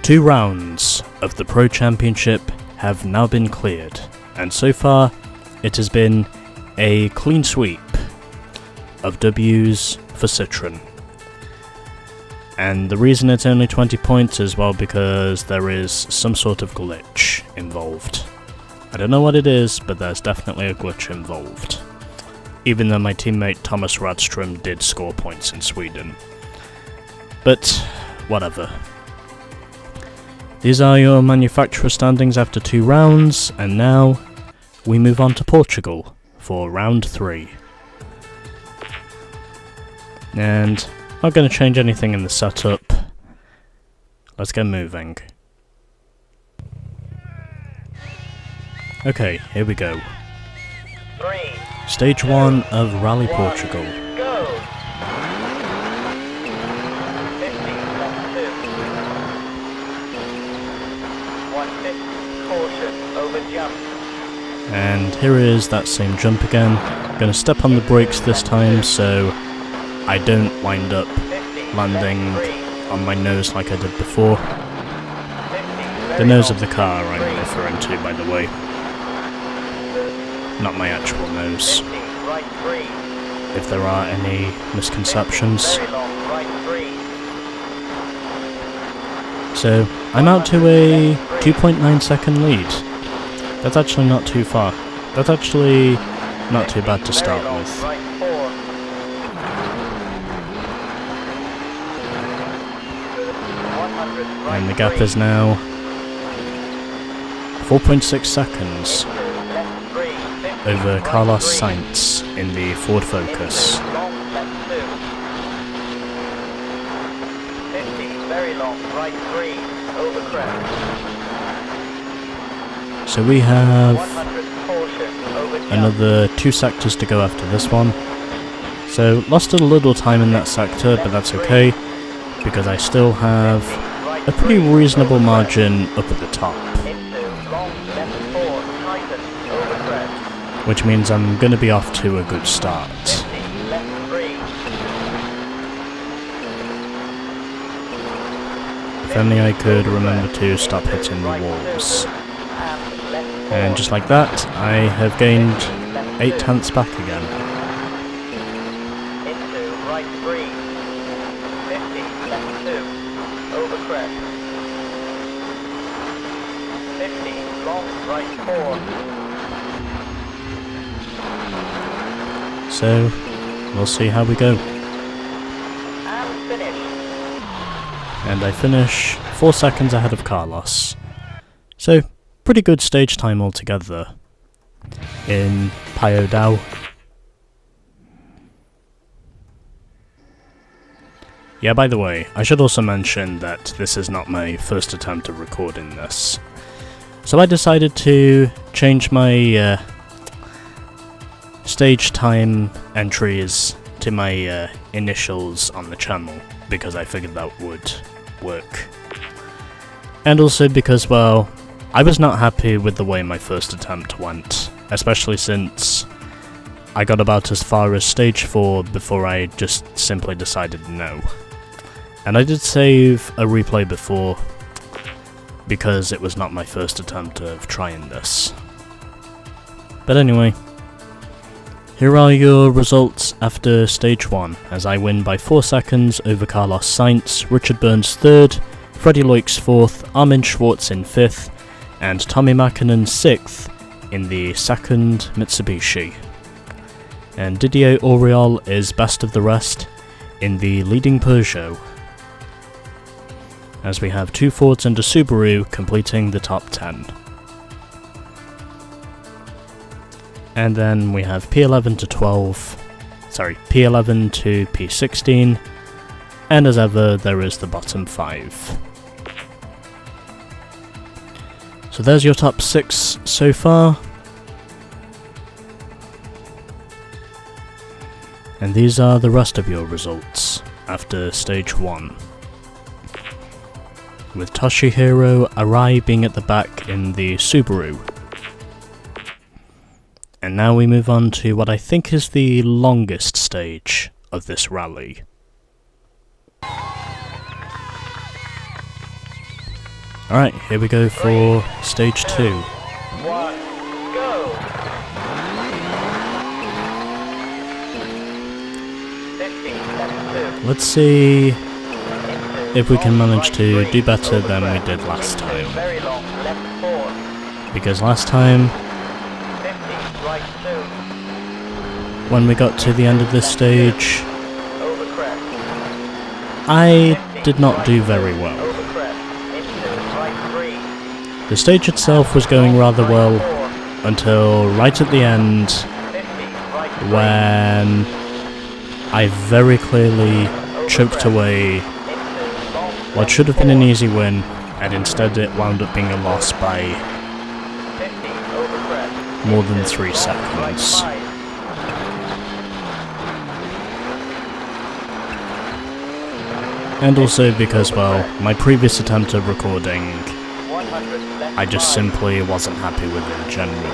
2 rounds of the Pro Championship have now been cleared, and so far it has been a clean sweep of W's for Citroen. And the reason it's only 20 points is, well, because there is some sort of glitch involved. I don't know what it is, but there's definitely a glitch involved. Even though my teammate Thomas Radström did score points in Sweden. But, whatever. These are your manufacturer standings after 2 rounds, and now we move on to Portugal for round 3. And not going to change anything in the setup. Let's get moving. Okay, here we go. Stage 1 of Rally Portugal. And here is that same jump again. Gonna step on the brakes this time so I don't wind up landing on my nose like I did before. The nose of the car I'm referring to, by the way. Not my actual nose. If there are any misconceptions. So, I'm out to a 2.9 second lead. That's actually not too far. That's actually not too bad to start with. And the gap is now 4.6 seconds over Carlos Sainz in the Ford Focus. So we have another 2 sectors to go after this one. So lost a little time in that sector, but that's okay, because I still have a pretty reasonable margin up at the top. Which means I'm going to be off to a good start. If only I could remember to stop hitting the walls. And just like that, I have gained 8 tenths back again. Into right 3, 50, left 2, over crest. 50, long right 4. So, we'll see how we go. And finish. And I finish 4 seconds ahead of Carlos. So, pretty good stage time altogether in Paio. Yeah, by the way, I should also mention that this is not my first attempt at recording this. So I decided to change my stage time entries to my initials on the channel, because I figured that would work. And also because, well, I was not happy with the way my first attempt went, especially since I got about as far as stage 4 before I just simply decided no. And I did save a replay before, because it was not my first attempt of trying this. But anyway, here are your results after stage 1, as I win by 4 seconds over Carlos Sainz, Richard Burns 3rd, Freddie Loix 4th, Armin Schwartz in 5th, and Tommy Mäkinen 6th in the 2nd Mitsubishi. And Didier Auriol is best of the rest in the leading Peugeot, as we have 2 Fords and a Subaru completing the top 10. And then we have P11 to P11 to P16, and as ever there is the bottom 5. So there's your top 6 so far. And these are the rest of your results after stage 1. With Toshihiro Arai being at the back in the Subaru. And now we move on to what I think is the longest stage of this rally. Alright, here we go for stage 2. 1, go! 50, left 2. Let's see if we can manage to do better than we did last time. Very long, left 4. Because last time, 50, right 2. when we got to the end of this stage, Over crest. I did not do very well. Over crest. Into right 3. The stage itself was going rather well until right at the end, 50, right 3. when I very clearly choked away what should have been an easy win, and instead it wound up being a loss by 50, over crest. more than 3 seconds. Right 5. And also because, well, my previous attempt at recording, 100, left I just 5. simply wasn't happy with in general.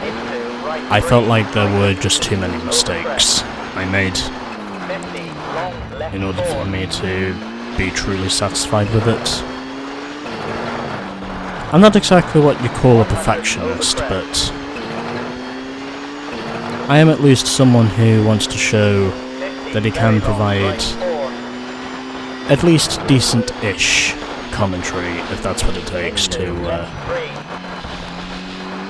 Into right I 3. felt like there were just too many mistakes I made 50, long, left in order 4. for me to be truly satisfied with it. I'm not exactly what you call a perfectionist, but I am at least someone who wants to show 50, that he can very long, provide right 4. at least decent-ish commentary, if that's what it takes to Left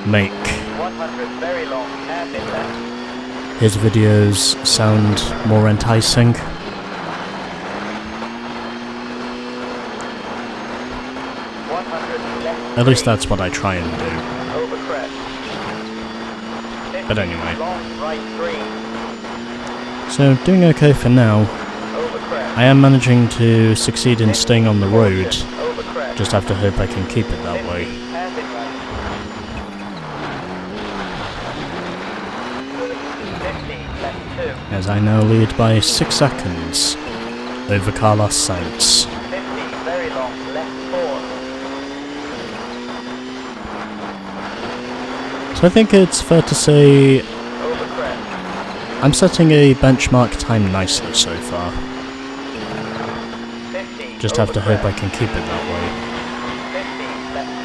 3. make 100, very long, hairpin left. his videos sound more enticing. 100, left At least 3. that's what I try and do. Over crest. 50, But anyway. long, right 3. So, doing okay for now. Over crest. I am managing to succeed in staying on the road, Over crest. just have to hope I can keep it that 50, way. hairpin right. 50, left 2. As I now lead by 6 seconds over Carlos Sainz. 50, very long, left 4. So I think it's fair to say Over crest. I'm setting a benchmark time nicely so far. 50, Just have to over hope I crest. can keep it that way. 50, left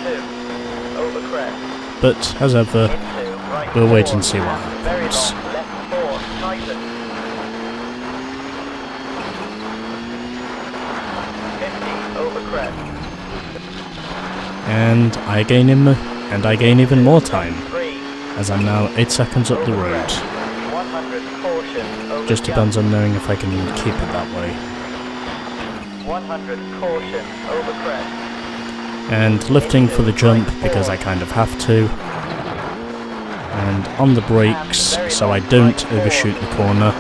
2. Over crest. But, as ever, Into right we'll wait 4. and see what Very happens. long, left 4. Tighten. 50, over crest. And I gain even more time, 3. as I'm now 8 seconds up the road. 100, caution. Over Just jump. depends on knowing if I can keep it that way. 100, caution. Over crest. And lifting for the jump because I kind of have to. And on the brakes so I don't overshoot the corner.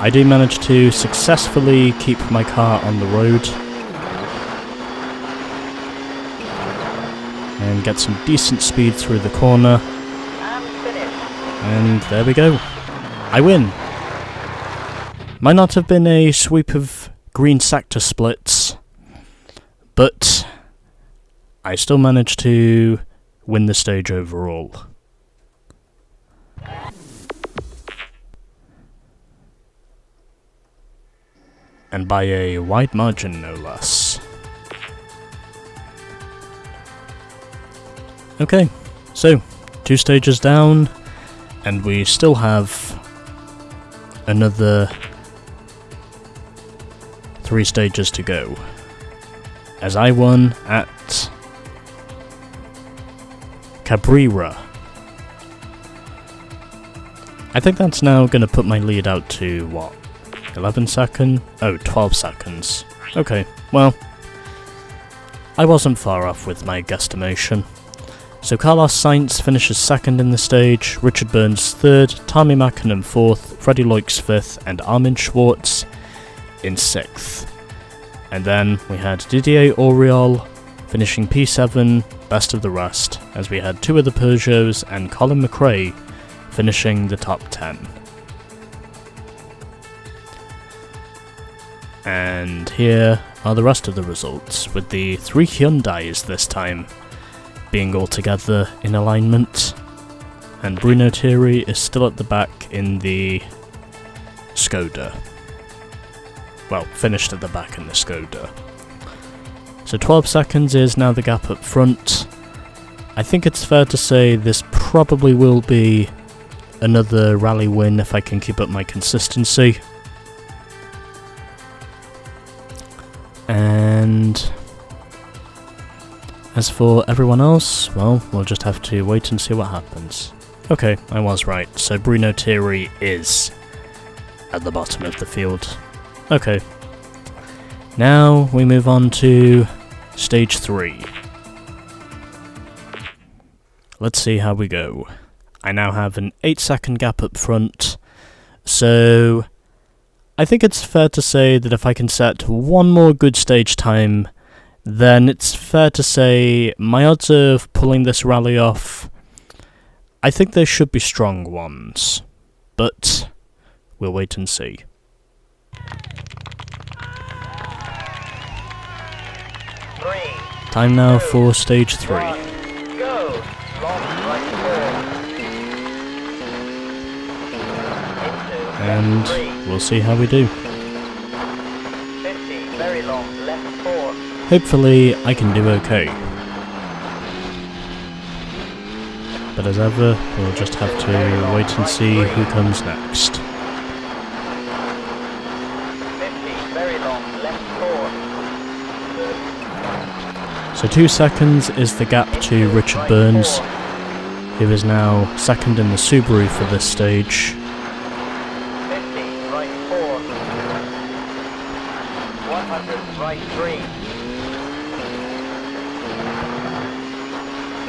I do manage to successfully keep my car on the road. And get some decent speed through the corner. And finish. And there we go. I win. Might not have been a sweep of green sector splits, but I still managed to win the stage overall. And by a wide margin, no less. Okay, so 2 stages down, and we still have another 3 stages to go. As I won at Cabrera. I think that's now going to put my lead out to, what, 11 seconds? Oh, 12 seconds. Okay, well, I wasn't far off with my guesstimation. So Carlos Sainz finishes 2nd in the stage, Richard Burns 3rd, Tommy Mackinnon 4th, Freddie Loix 5th, and Armin Schwartz in 6th. And then we had Didier Auriol finishing P7, best of the rest, as we had 2 other Peugeots and Colin McRae finishing the top 10. And here are the rest of the results, with the 3 Hyundais this time being all together in alignment, and Bruno Thierry is still at the back in the Skoda. Well, finished at the back in the Skoda. So 12 seconds is now the gap up front. I think it's fair to say this probably will be another rally win if I can keep up my consistency. And as for everyone else, well, we'll just have to wait and see what happens. Okay, I was right, so Bruno Thierry is at the bottom of the field. Okay. Now we move on to stage 3. Let's see how we go. I now have an 8-second gap up front, so I think it's fair to say that if I can set one more good stage time, then it's fair to say my odds of pulling this rally off, I think they should be strong ones, but we'll wait and see. Time now for stage 3. Go! Long right 4. And we'll see how we do. 50, very long, left 4. Hopefully I can do okay. But as ever, we'll just have to wait and see who comes next. 50, very long, left 4. So 2 seconds is the gap to Richard Burns, who is now second in the Subaru for this stage. 50, right 4. 100, right 3.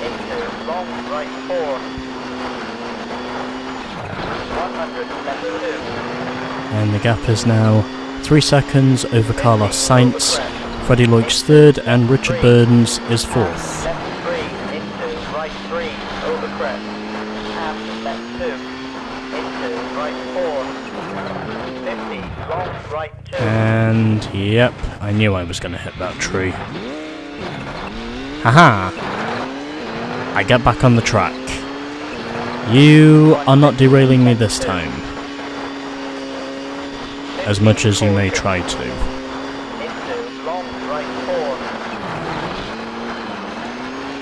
Into long right 4. 100, left 2. And the gap is now 3 seconds over Carlos Sainz, Freddie Loik's third, and Richard Burns is fourth. Left 3, into right 3, over crest. Half left 2, into right 4. 50, long right 2. And yep, I knew I was going to hit that tree. Haha! I get back on the track. You are not derailing me this time, as much as you may try to. Into long right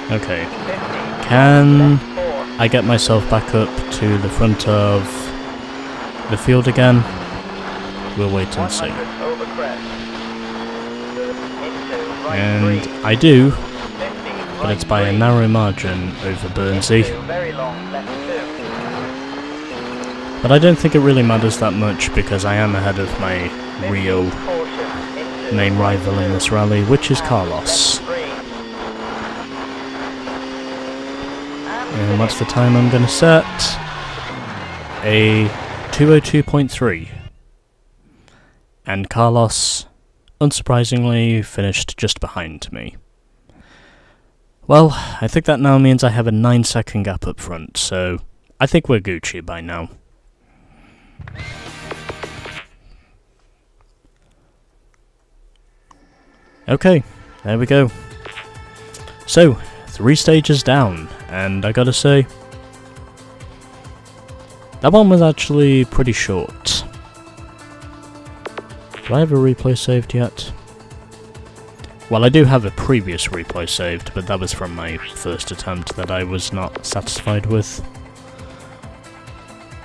4. Okay, 50, can left 4. I get myself back up to the front of the field again? We'll wait and see. 100 over crest. Into right And 3. I do, 50, but it's by a narrow margin over Burnsy. very long left 2. But I don't think it really matters that much because I am ahead of my real Caution, into main rival in this rally, which is Carlos. left 3. And what's the time I'm going to set? A 2:02.3. And Carlos, unsurprisingly, finished just behind me. Well, I think that now means I have a 9-second gap up front, so I think we're Gucci by now. Okay, there we go. So, 3 stages down, and I gotta say, that one was actually pretty short. Do I have a replay saved yet? Well, I do have a previous replay saved, but that was from my first attempt that I was not satisfied with.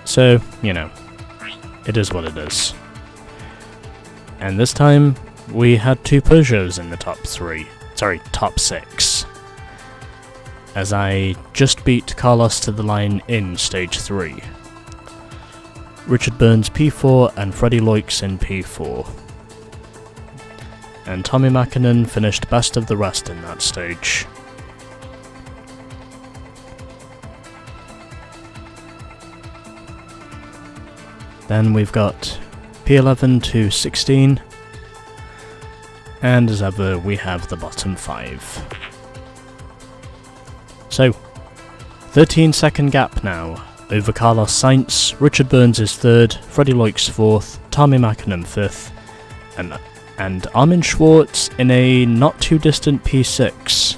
So, you know, it is what it is. And this time, we had 2 Peugeots in the top 6. As I just beat Carlos to the line in stage 3. Richard Burns P4 and Freddie Loik's in P4. And Tommy Mäkinen finished best of the rest in that stage. Then we've got P11 to 16, and as ever we have the bottom 5. So, 13-second gap now over Carlos Sainz. Richard Burns is third, Freddie Loik's fourth, Tommy Mäkinen fifth, and Armin Schwartz in a not too distant P6.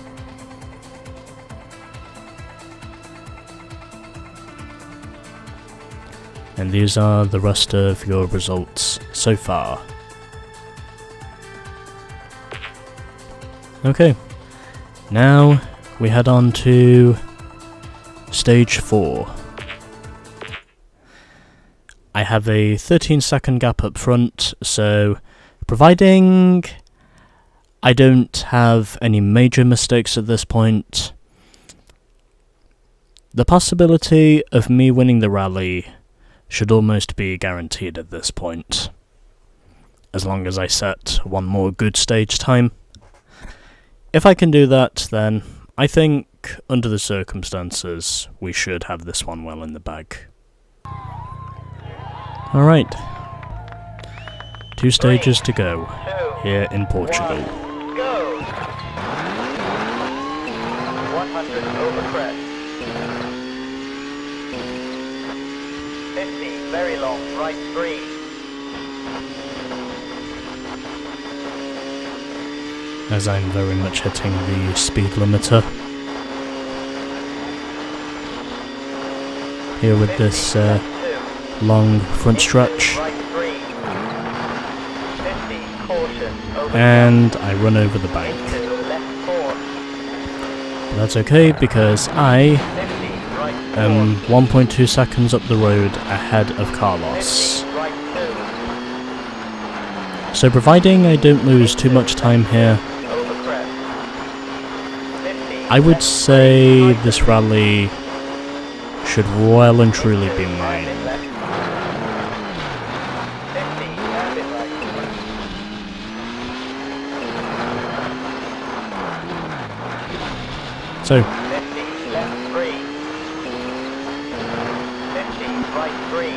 And these are the rest of your results so far. Okay, now we head on to stage 4. I have a 13-second gap up front, so providing I don't have any major mistakes at this point, the possibility of me winning the rally should almost be guaranteed at this point, as long as I set one more good stage time. If I can do that, then I think, under the circumstances, we should have this one well in the bag. Alright. 2 stages to go, here in Portugal. Go! 100 over crest. 50, very long, right 3. As I'm very much hitting the speed limiter. Here with this long front stretch. Right 3. 50, caution, over And I run over the bank. into left 4. But that's okay because I 50, right 4. am 1.2 seconds up the road ahead of Carlos. 50, right 2. So providing I don't lose too much time here, Over crest. 50, I would left say right this rally should well and truly be mine. 50, hairpin right. So, 50, left 3. 50, right 3.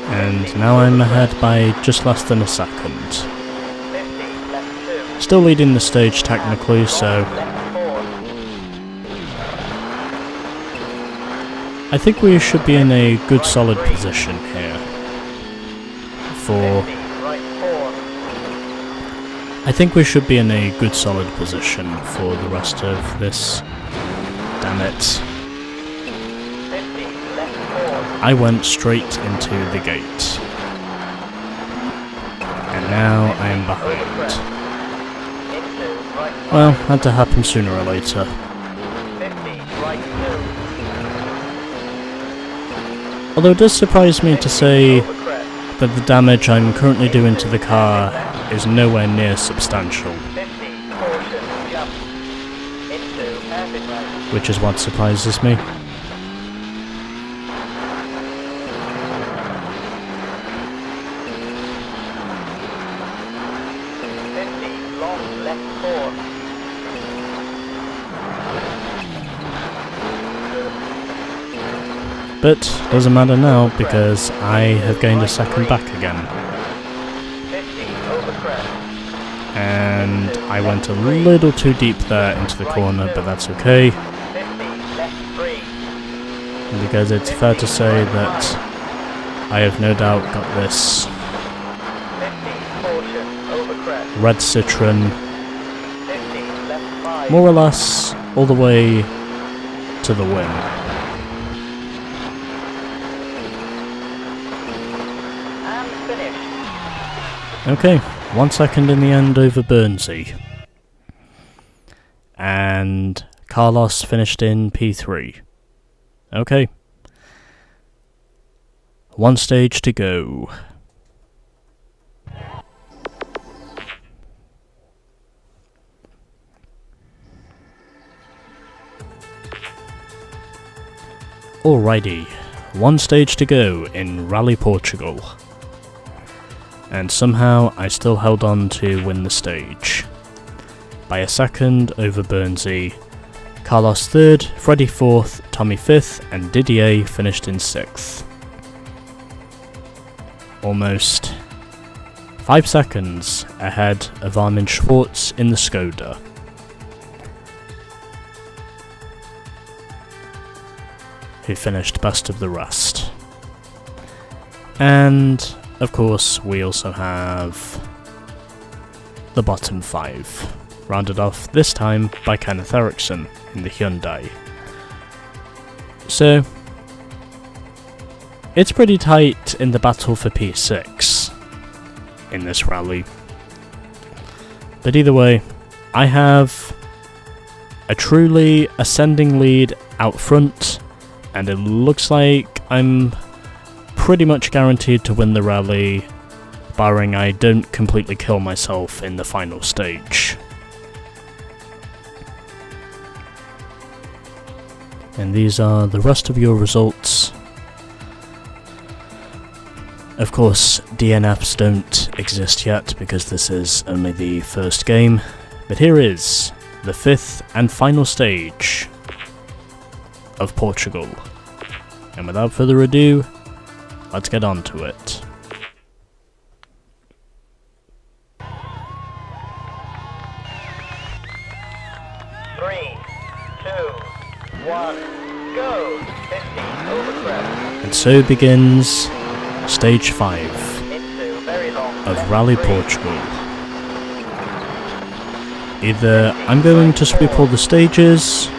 and now I'm ahead by just less than a second. 50, left 2. Still leading the stage technically, so Left 4. I think we should be in a good solid position here. For 50, right 4. I think we should be in a good solid position for the rest of this. Damn it. 50, left 4. I went straight into the gate. And now I am behind. Into right 5. Well, had to happen sooner or later. 50, right 2. Although it does surprise me to say Over crest. that the damage I'm currently doing to the car is nowhere near substantial, 50, caution, jump. Into hairpin right. which is what surprises me. 50, long, left 4. But doesn't matter now because I have gained a second back again. 50, over crest. And I went a little too deep there into the corner, but that's okay, 50, left 3. because it's fair to say that I have no doubt got this 50, caution, over crest. red Citroen 50, left 5. more or less all the way to the win. And finish. Okay, 1 second in the end over Bernsey. And Carlos finished in P3. Okay. 1 stage to go. Alrighty, 1 stage to go in Rally Portugal. And somehow I still held on to win the stage. By a second over Bernsey, Carlos 3rd, Freddie 4th, Tommy 5th, and Didier finished in 6th. Almost 5 seconds ahead of Armin Schwartz in the Skoda. Who finished best of the rest. And of course, we also have the bottom 5, rounded off this time by Kenneth Eriksson in the Hyundai. So, it's pretty tight in the battle for P6 in this rally. But either way, I have a truly ascending lead out front, and it looks like I'm pretty much guaranteed to win the rally, barring I don't completely kill myself in the final stage. And these are the rest of your results. Of course, DNFs don't exist yet because this is only the first game, but here is the 5th and final stage of Portugal. And without further ado, let's get on to it. Three, two, one, go! 50 over crest. And so begins Stage 5 Into very long of left Rally 3. Portugal. Either I'm going to sweep all the stages,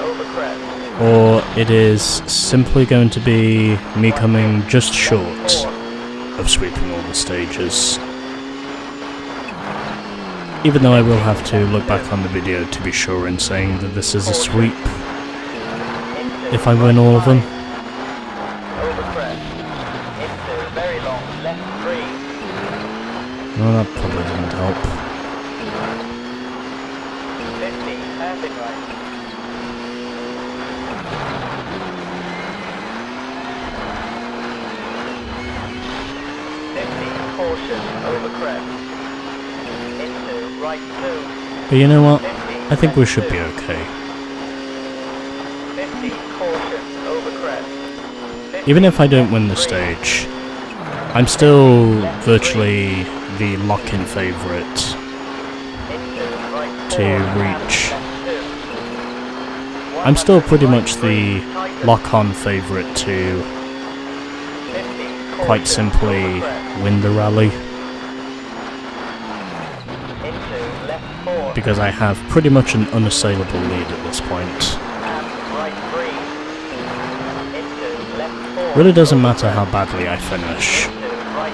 Over crest. or it is simply going to be me coming just short 4. of sweeping all the stages. Even though I will have to look back on the video to be sure in saying that this is a sweep if I win all of them. Over crest. Into very long left 3. Well, that probably didn't help. 50 hairpin right. Caution over crest. Into right 2. But you know what? 50 I think we left should 2. be okay. 50 caution over crest. 50 Even if I don't win the left 3. stage, I'm still virtually the lock-in favourite Into right to 4. reach. Left 2. I'm still pretty much 100 the right 3. Tighten. lock-on favourite to 50 quite caution simply over crest. win the rally, Into left 4. because I have pretty much an unassailable lead at this point. And right 3. Into left 4. Really doesn't matter how badly I finish, Into right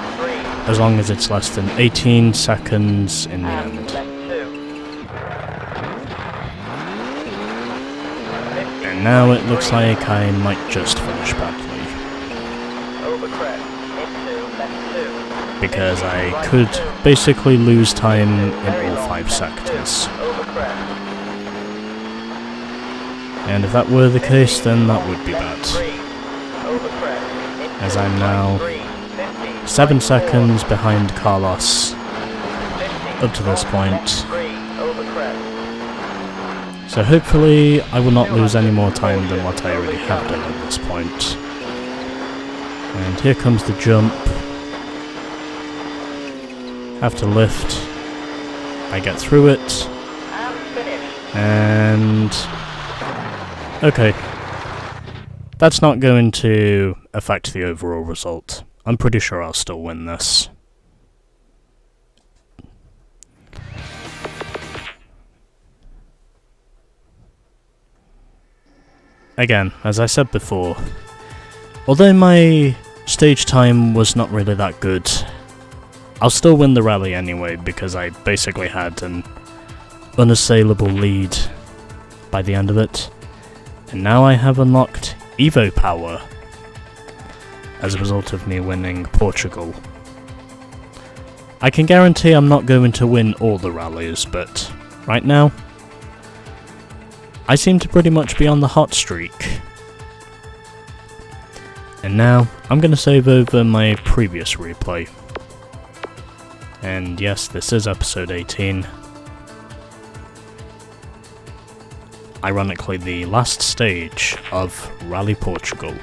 3. as long as it's less than 18 seconds in the And end. left 2. 50 And now it right looks 3. like I might just finish badly, Over crest. Into left 2. because I 50 right could 2. basically lose time Very in all long 5 left sectors. 2. Over crest. And if that were the case, then that would be Left bad, 3. Over crest. Into as I'm right now 3. 50 7 right 4. seconds behind Carlos 50 up to this long point. left 3. Over crest. So hopefully I will not lose any more time than what I already have done at this point. And here comes the jump. Have to lift. I get through it. And finish. And... okay. That's not going to affect the overall result. I'm pretty sure I'll still win this. Again, as I said before, although my stage time was not really that good, I'll still win the rally anyway because I basically had an unassailable lead by the end of it. And now I have unlocked Evo power as a result of me winning Portugal. I can guarantee I'm not going to win all the rallies, but right now, I seem to pretty much be on the hot streak. And now, I'm going to save over my previous replay. And yes, this is episode 18. Ironically, the last stage of Rally Portugal.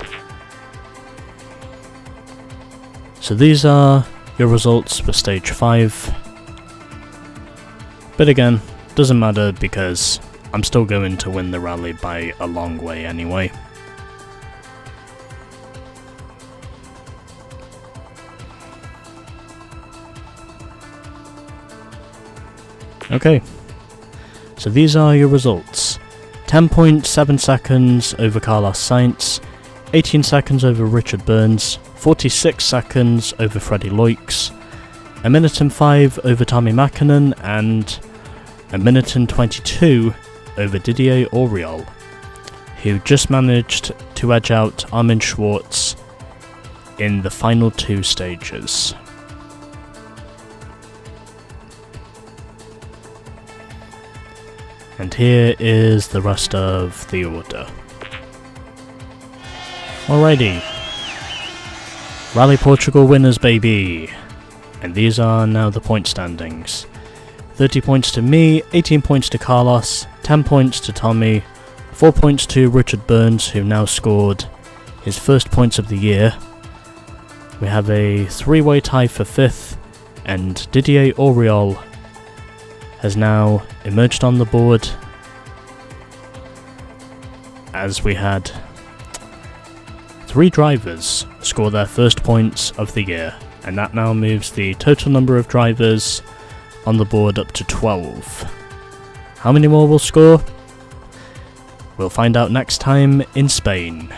So these are your results for stage 5. But again, doesn't matter because I'm still going to win the rally by a long way anyway. Okay, so these are your results. 10.7 seconds over Carlos Sainz, 18 seconds over Richard Burns, 46 seconds over Freddie Loix, 1 minute and 5 over Tommy Mäkinen, and 1 minute and 22 over Didier Auriol, who just managed to edge out Armin Schwartz in the final 2 stages. And here is the rest of the order. Alrighty. Rally Portugal winners, baby! And these are now the point standings. 30 points to me, 18 points to Carlos, 10 points to Tommy, 4 points to Richard Burns, who now scored his first points of the year. We have a 3-way tie for 5th, and Didier Auriol has now emerged on the board, as we had 3 drivers score their first points of the year, and that now moves the total number of drivers on the board up to 12. How many more will score? We'll find out next time in Spain.